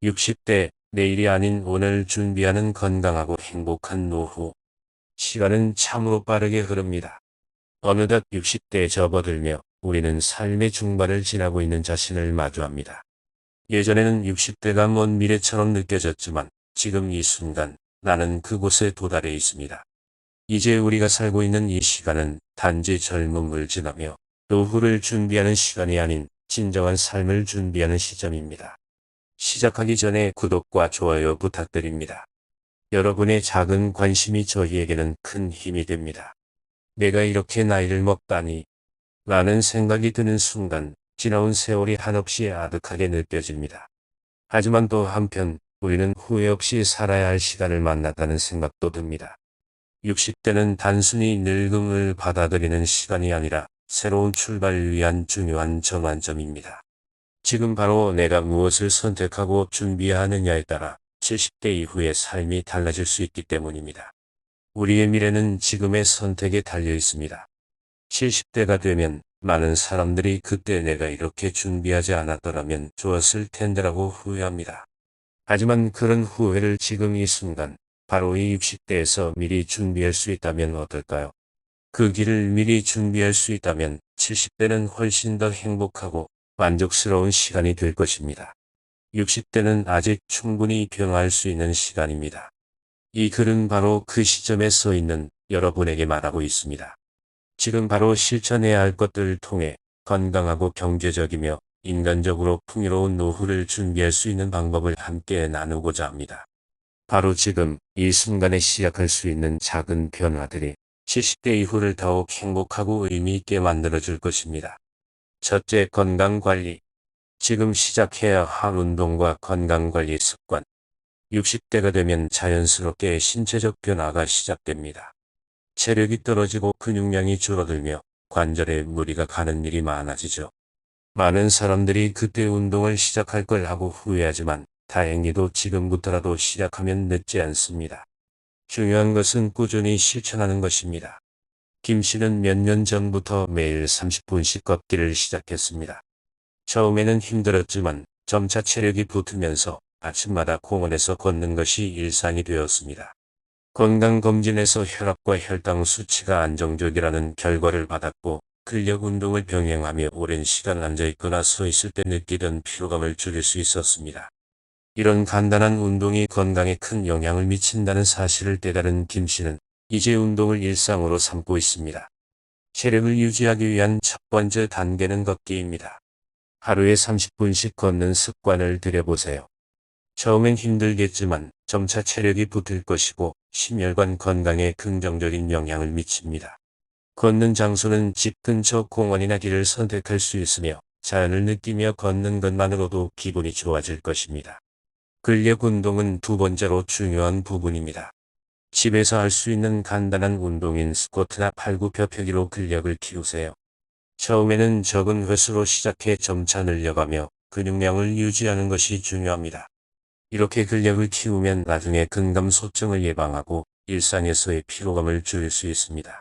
60대, 내일이 아닌 오늘 준비하는 건강하고 행복한 노후. 시간은 참으로 빠르게 흐릅니다. 어느덧 60대에 접어들며 우리는 삶의 중반을 지나고 있는 자신을 마주합니다. 예전에는 60대가 먼 미래처럼 느껴졌지만 지금 이 순간 나는 그곳에 도달해 있습니다. 이제 우리가 살고 있는 이 시간은 단지 젊음을 지나며 노후를 준비하는 시간이 아닌 진정한 삶을 준비하는 시점입니다. 시작하기 전에 구독과 좋아요 부탁드립니다. 여러분의 작은 관심이 저희에게는 큰 힘이 됩니다. 내가 이렇게 나이를 먹다니 라는 생각이 드는 순간 지나온 세월이 한없이 아득하게 느껴집니다. 하지만 또 한편 우리는 후회 없이 살아야 할 시간을 만났다는 생각도 듭니다. 60대는 단순히 늙음을 받아들이는 시간이 아니라 새로운 출발을 위한 중요한 전환점입니다. 지금 바로 내가 무엇을 선택하고 준비해야 하느냐에 따라 70대 이후의 삶이 달라질 수 있기 때문입니다. 우리의 미래는 지금의 선택에 달려 있습니다. 70대가 되면 많은 사람들이 그때 내가 이렇게 준비하지 않았더라면 좋았을 텐데라고 후회합니다. 하지만 그런 후회를 지금 이 순간, 바로 이 60대에서 미리 준비할 수 있다면 어떨까요? 그 길을 미리 준비할 수 있다면 70대는 훨씬 더 행복하고 만족스러운 시간이 될 것입니다. 60대는 아직 충분히 변화할 수 있는 시간입니다. 이 글은 바로 그 시점에 서 있는 여러분에게 말하고 있습니다. 지금 바로 실천해야 할 것들을 통해 건강하고 경제적이며 인간적으로 풍요로운 노후를 준비할 수 있는 방법을 함께 나누고자 합니다. 바로 지금 이 순간에 시작할 수 있는 작은 변화들이 70대 이후를 더욱 행복하고 의미 있게 만들어줄 것입니다. 첫째, 건강관리. 지금 시작해야 할 운동과 건강관리 습관. 60대가 되면 자연스럽게 신체적 변화가 시작됩니다. 체력이 떨어지고 근육량이 줄어들며 관절에 무리가 가는 일이 많아지죠. 많은 사람들이 그때 운동을 시작할 걸 하고 후회하지만 다행히도 지금부터라도 시작하면 늦지 않습니다. 중요한 것은 꾸준히 실천하는 것입니다. 김 씨는 몇 년 전부터 매일 30분씩 걷기를 시작했습니다. 처음에는 힘들었지만 점차 체력이 붙으면서 아침마다 공원에서 걷는 것이 일상이 되었습니다. 건강검진에서 혈압과 혈당 수치가 안정적이라는 결과를 받았고 근력 운동을 병행하며 오랜 시간 앉아있거나 서 있을 때 느끼던 피로감을 줄일 수 있었습니다. 이런 간단한 운동이 건강에 큰 영향을 미친다는 사실을 깨달은 김 씨는 이제 운동을 일상으로 삼고 있습니다. 체력을 유지하기 위한 첫 번째 단계는 걷기입니다. 하루에 30분씩 걷는 습관을 들여보세요. 처음엔 힘들겠지만 점차 체력이 붙을 것이고 심혈관 건강에 긍정적인 영향을 미칩니다. 걷는 장소는 집 근처 공원이나 길을 선택할 수 있으며 자연을 느끼며 걷는 것만으로도 기분이 좋아질 것입니다. 근력 운동은 두 번째로 중요한 부분입니다. 집에서 할 수 있는 간단한 운동인 스쿼트나 팔굽혀펴기로 근력을 키우세요. 처음에는 적은 횟수로 시작해 점차 늘려가며 근육량을 유지하는 것이 중요합니다. 이렇게 근력을 키우면 나중에 근감소증을 예방하고 일상에서의 피로감을 줄일 수 있습니다.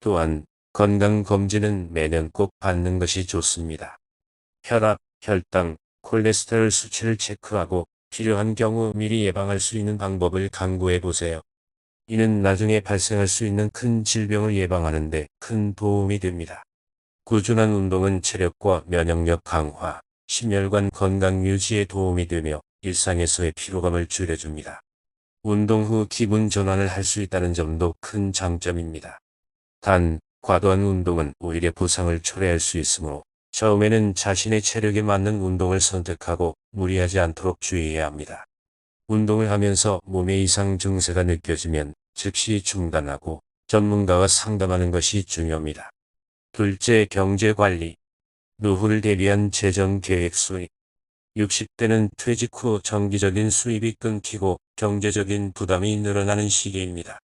또한 건강검진은 매년 꼭 받는 것이 좋습니다. 혈압, 혈당, 콜레스테롤 수치를 체크하고 필요한 경우 미리 예방할 수 있는 방법을 강구해 보세요. 이는 나중에 발생할 수 있는 큰 질병을 예방하는 데 큰 도움이 됩니다. 꾸준한 운동은 체력과 면역력 강화, 심혈관 건강 유지에 도움이 되며 일상에서의 피로감을 줄여줍니다. 운동 후 기분 전환을 할 수 있다는 점도 큰 장점입니다. 단, 과도한 운동은 오히려 부상을 초래할 수 있으므로 처음에는 자신의 체력에 맞는 운동을 선택하고 무리하지 않도록 주의해야 합니다. 운동을 하면서 몸에 이상 증세가 느껴지면 즉시 중단하고 전문가와 상담하는 것이 중요합니다. 둘째, 경제관리. 노후를 대비한 재정 계획 수립. 60대는 퇴직 후 정기적인 수입이 끊기고 경제적인 부담이 늘어나는 시기입니다.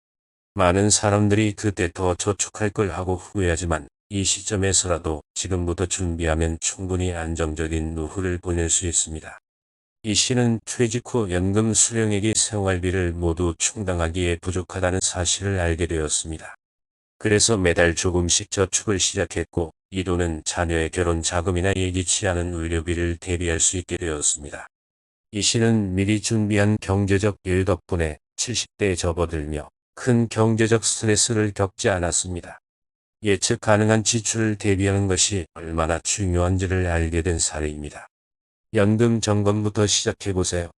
많은 사람들이 그때 더 저축할 걸 하고 후회하지만 이 시점에서라도 지금부터 준비하면 충분히 안정적인 노후를 보낼 수 있습니다. 이 씨는 퇴직 후 연금 수령액이 생활비를 모두 충당하기에 부족하다는 사실을 알게 되었습니다. 그래서 매달 조금씩 저축을 시작했고 이 돈은 자녀의 결혼 자금이나 예기치 않은 의료비를 대비할 수 있게 되었습니다. 이 시는 미리 준비한 경제적 여유 덕분에 70대에 접어들며 큰 경제적 스트레스를 겪지 않았습니다. 예측 가능한 지출을 대비하는 것이 얼마나 중요한지를 알게 된 사례입니다. 연금 점검부터 시작해보세요.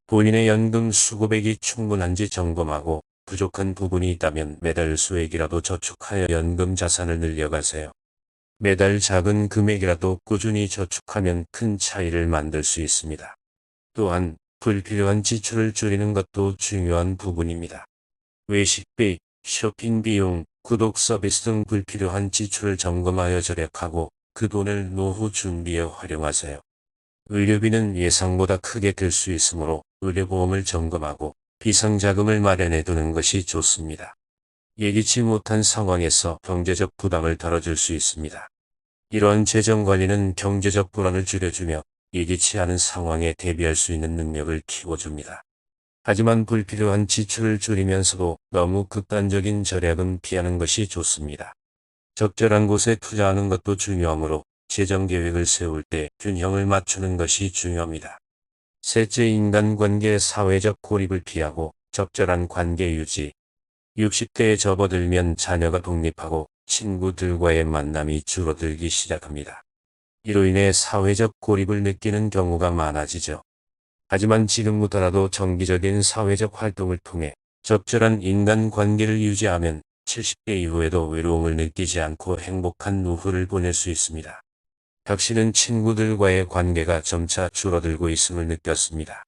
본인의 연금 수급액이 충분한지 점검하고 부족한 부분이 있다면 매달 소액이라도 저축하여 연금 자산을 늘려가세요. 매달 작은 금액이라도 꾸준히 저축하면 큰 차이를 만들 수 있습니다. 또한 불필요한 지출을 줄이는 것도 중요한 부분입니다. 외식비, 쇼핑 비용, 구독 서비스 등 불필요한 지출을 점검하여 절약하고 그 돈을 노후 준비에 활용하세요. 의료비는 예상보다 크게 들 수 있으므로 의료보험을 점검하고 비상자금을 마련해 두는 것이 좋습니다. 예기치 못한 상황에서 경제적 부담을 덜어줄 수 있습니다. 이러한 재정관리는 경제적 불안을 줄여주며 예기치 않은 상황에 대비할 수 있는 능력을 키워줍니다. 하지만 불필요한 지출을 줄이면서도 너무 극단적인 절약은 피하는 것이 좋습니다. 적절한 곳에 투자하는 것도 중요하므로 재정계획을 세울 때 균형을 맞추는 것이 중요합니다. 셋째, 인간관계의 사회적 고립을 피하고 적절한 관계 유지. 60대에 접어들면 자녀가 독립하고 친구들과의 만남이 줄어들기 시작합니다. 이로 인해 사회적 고립을 느끼는 경우가 많아지죠. 하지만 지금부터라도 정기적인 사회적 활동을 통해 적절한 인간관계를 유지하면 70대 이후에도 외로움을 느끼지 않고 행복한 노후를 보낼 수 있습니다. 혁신은 친구들과의 관계가 점차 줄어들고 있음을 느꼈습니다.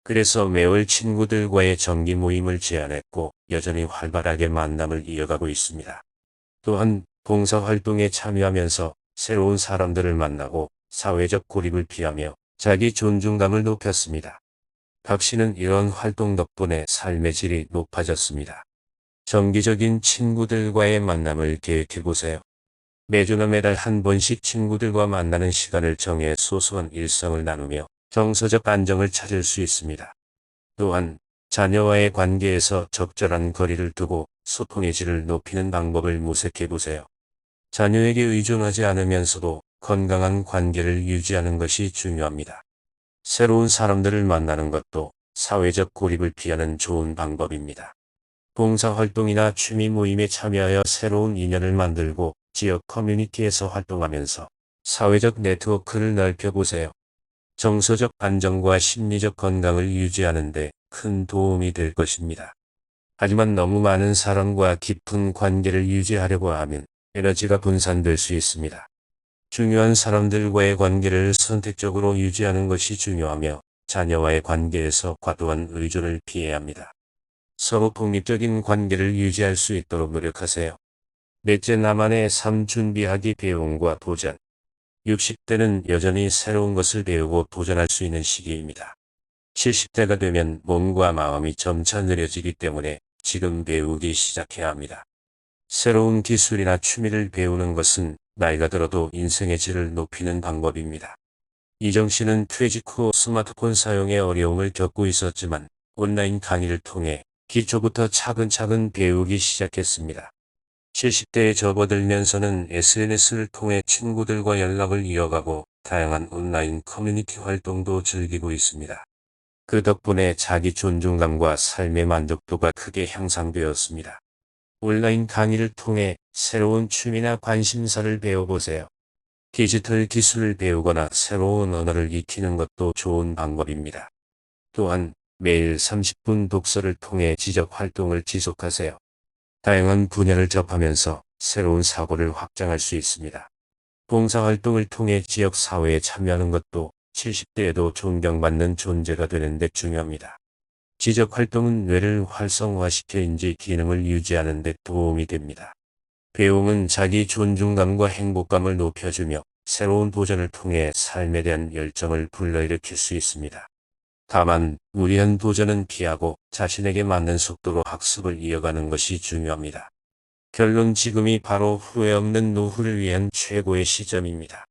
그래서 매월 친구들과의 정기 모임을 제안했고 여전히 활발하게 만남을 이어가고 있습니다. 또한 봉사활동에 참여하면서 새로운 사람들을 만나고 사회적 고립을 피하며 자기 존중감을 높였습니다. 박 씨는 이런 활동 덕분에 삶의 질이 높아졌습니다. 정기적인 친구들과의 만남을 계획해보세요. 매주나 매달 한 번씩 친구들과 만나는 시간을 정해 소소한 일상을 나누며 정서적 안정을 찾을 수 있습니다. 또한 자녀와의 관계에서 적절한 거리를 두고 소통의 질을 높이는 방법을 모색해보세요. 자녀에게 의존하지 않으면서도 건강한 관계를 유지하는 것이 중요합니다. 새로운 사람들을 만나는 것도 사회적 고립을 피하는 좋은 방법입니다. 봉사활동이나 취미 모임에 참여하여 새로운 인연을 만들고 지역 커뮤니티에서 활동하면서 사회적 네트워크를 넓혀보세요. 정서적 안정과 심리적 건강을 유지하는 데 큰 도움이 될 것입니다. 하지만 너무 많은 사람과 깊은 관계를 유지하려고 하면 에너지가 분산될 수 있습니다. 중요한 사람들과의 관계를 선택적으로 유지하는 것이 중요하며 자녀와의 관계에서 과도한 의존을 피해야 합니다. 서로 독립적인 관계를 유지할 수 있도록 노력하세요. 넷째, 나만의 삶 준비하기 배움과 도전. 60대는 여전히 새로운 것을 배우고 도전할 수 있는 시기입니다. 70대가 되면 몸과 마음이 점차 느려지기 때문에 지금 배우기 시작해야 합니다. 새로운 기술이나 취미를 배우는 것은 나이가 들어도 인생의 질을 높이는 방법입니다. 이정 씨는 퇴직 후 스마트폰 사용에 어려움을 겪고 있었지만 온라인 강의를 통해 기초부터 차근차근 배우기 시작했습니다. 70대에 접어들면서는 SNS를 통해 친구들과 연락을 이어가고 다양한 온라인 커뮤니티 활동도 즐기고 있습니다. 그 덕분에 자기 존중감과 삶의 만족도가 크게 향상되었습니다. 온라인 강의를 통해 새로운 취미나 관심사를 배워보세요. 디지털 기술을 배우거나 새로운 언어를 익히는 것도 좋은 방법입니다. 또한 매일 30분 독서를 통해 지적 활동을 지속하세요. 다양한 분야를 접하면서 새로운 사고를 확장할 수 있습니다. 봉사활동을 통해 지역 사회에 참여하는 것도 70대에도 존경받는 존재가 되는 데 중요합니다. 지적활동은 뇌를 활성화시켜 인지 기능을 유지하는 데 도움이 됩니다. 배움은 자기 존중감과 행복감을 높여주며 새로운 도전을 통해 삶에 대한 열정을 불러일으킬 수 있습니다. 다만 무리한 도전은 피하고 자신에게 맞는 속도로 학습을 이어가는 것이 중요합니다. 결론, 지금이 바로 후회 없는 노후를 위한 최고의 시점입니다.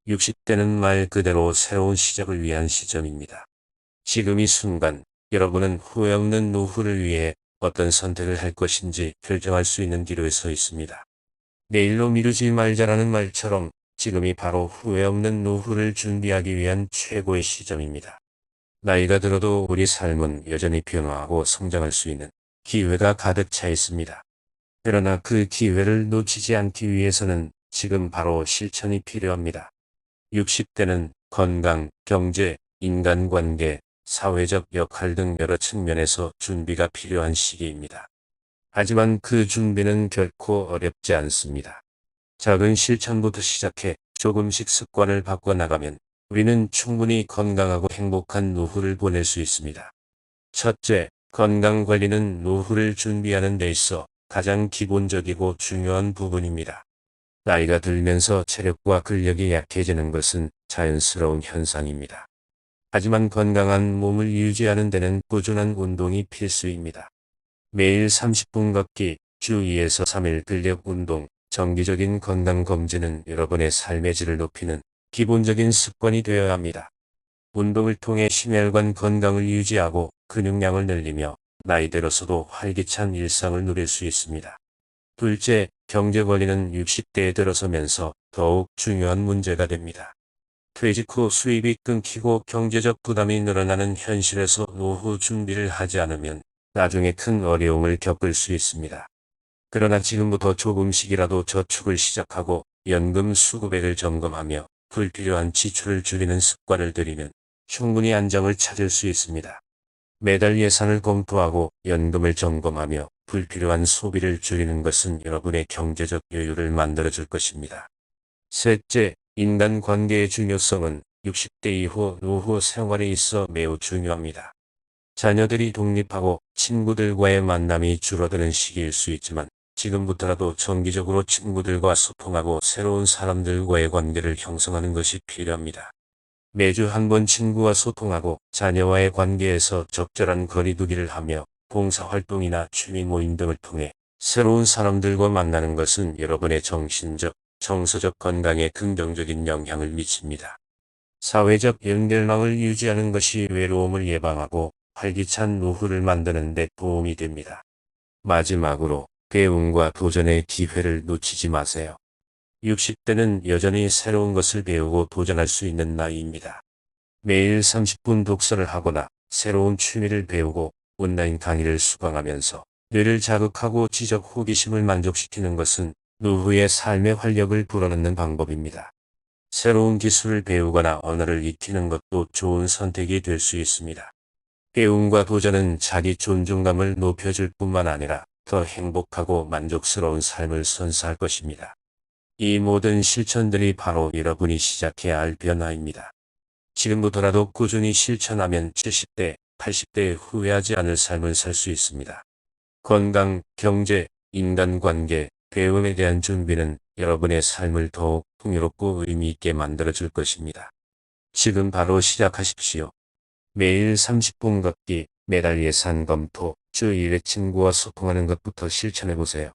60대는 말 그대로 새로운 시작을 위한 시점입니다. 지금 이 순간 여러분은 후회 없는 노후를 위해 어떤 선택을 할 것인지 결정할 수 있는 기로에 서 있습니다. 내일로 미루지 말자라는 말처럼 지금이 바로 후회 없는 노후를 준비하기 위한 최고의 시점입니다. 나이가 들어도 우리 삶은 여전히 변화하고 성장할 수 있는 기회가 가득 차 있습니다. 그러나 그 기회를 놓치지 않기 위해서는 지금 바로 실천이 필요합니다. 60대는 건강, 경제, 인간관계, 사회적 역할 등 여러 측면에서 준비가 필요한 시기입니다. 하지만 그 준비는 결코 어렵지 않습니다. 작은 실천부터 시작해 조금씩 습관을 바꿔나가면 우리는 충분히 건강하고 행복한 노후를 보낼 수 있습니다. 첫째, 건강관리는 노후를 준비하는 데 있어 가장 기본적이고 중요한 부분입니다. 나이가 들면서 체력과 근력이 약해지는 것은 자연스러운 현상입니다. 하지만 건강한 몸을 유지하는 데는 꾸준한 운동이 필수입니다. 매일 30분 걷기, 주 2에서 3일 근력 운동, 정기적인 건강검진은 여러분의 삶의 질을 높이는 기본적인 습관이 되어야 합니다. 운동을 통해 심혈관 건강을 유지하고 근육량을 늘리며 나이 들어서도 활기찬 일상을 누릴 수 있습니다. 둘째, 경제 관리는 60대에 들어서면서 더욱 중요한 문제가 됩니다. 퇴직 후 수입이 끊기고 경제적 부담이 늘어나는 현실에서 노후 준비를 하지 않으면 나중에 큰 어려움을 겪을 수 있습니다. 그러나 지금부터 조금씩이라도 저축을 시작하고 연금 수급액을 점검하며 불필요한 지출을 줄이는 습관을 들이면 충분히 안정을 찾을 수 있습니다. 매달 예산을 검토하고 연금을 점검하며 불필요한 소비를 줄이는 것은 여러분의 경제적 여유를 만들어줄 것입니다. 셋째, 인간관계의 중요성은 60대 이후 노후 생활에 있어 매우 중요합니다. 자녀들이 독립하고 친구들과의 만남이 줄어드는 시기일 수 있지만 지금부터라도 정기적으로 친구들과 소통하고 새로운 사람들과의 관계를 형성하는 것이 필요합니다. 매주 한 번 친구와 소통하고 자녀와의 관계에서 적절한 거리두기를 하며 봉사활동이나 취미 모임 등을 통해 새로운 사람들과 만나는 것은 여러분의 정신적, 정서적 건강에 긍정적인 영향을 미칩니다. 사회적 연결망을 유지하는 것이 외로움을 예방하고 활기찬 노후를 만드는 데 도움이 됩니다. 마지막으로 배움과 도전의 기회를 놓치지 마세요. 60대는 여전히 새로운 것을 배우고 도전할 수 있는 나이입니다. 매일 30분 독서를 하거나 새로운 취미를 배우고 온라인 강의를 수강하면서 뇌를 자극하고 지적 호기심을 만족시키는 것은 노후의 삶의 활력을 불어넣는 방법입니다. 새로운 기술을 배우거나 언어를 익히는 것도 좋은 선택이 될 수 있습니다. 배움과 도전은 자기 존중감을 높여줄 뿐만 아니라 더 행복하고 만족스러운 삶을 선사할 것입니다. 이 모든 실천들이 바로 여러분이 시작해야 할 변화입니다. 지금부터라도 꾸준히 실천하면 70대, 80대에 후회하지 않을 삶을 살 수 있습니다. 건강, 경제, 인간관계, 배움에 대한 준비는 여러분의 삶을 더욱 풍요롭고 의미 있게 만들어줄 것입니다. 지금 바로 시작하십시오. 매일 30분 걷기, 매달 예산 검토, 주 1회 친구와 소통하는 것부터 실천해보세요.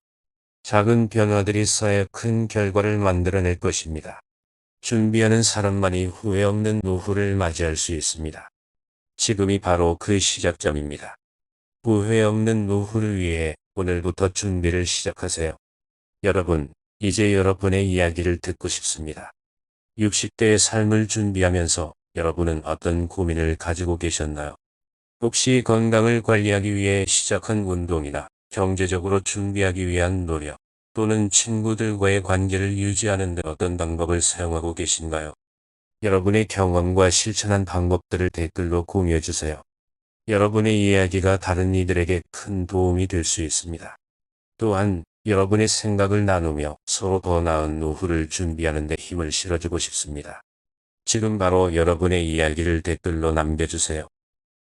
작은 변화들이 쌓여 큰 결과를 만들어낼 것입니다. 준비하는 사람만이 후회 없는 노후를 맞이할 수 있습니다. 지금이 바로 그 시작점입니다. 후회 없는 노후를 위해 오늘부터 준비를 시작하세요. 여러분, 이제 여러분의 이야기를 듣고 싶습니다. 60대의 삶을 준비하면서 여러분은 어떤 고민을 가지고 계셨나요? 혹시 건강을 관리하기 위해 시작한 운동이나 경제적으로 준비하기 위한 노력, 또는 친구들과의 관계를 유지하는 데 어떤 방법을 사용하고 계신가요? 여러분의 경험과 실천한 방법들을 댓글로 공유해주세요. 여러분의 이야기가 다른 이들에게 큰 도움이 될 수 있습니다. 또한 여러분의 생각을 나누며 서로 더 나은 노후를 준비하는 데 힘을 실어주고 싶습니다. 지금 바로 여러분의 이야기를 댓글로 남겨주세요.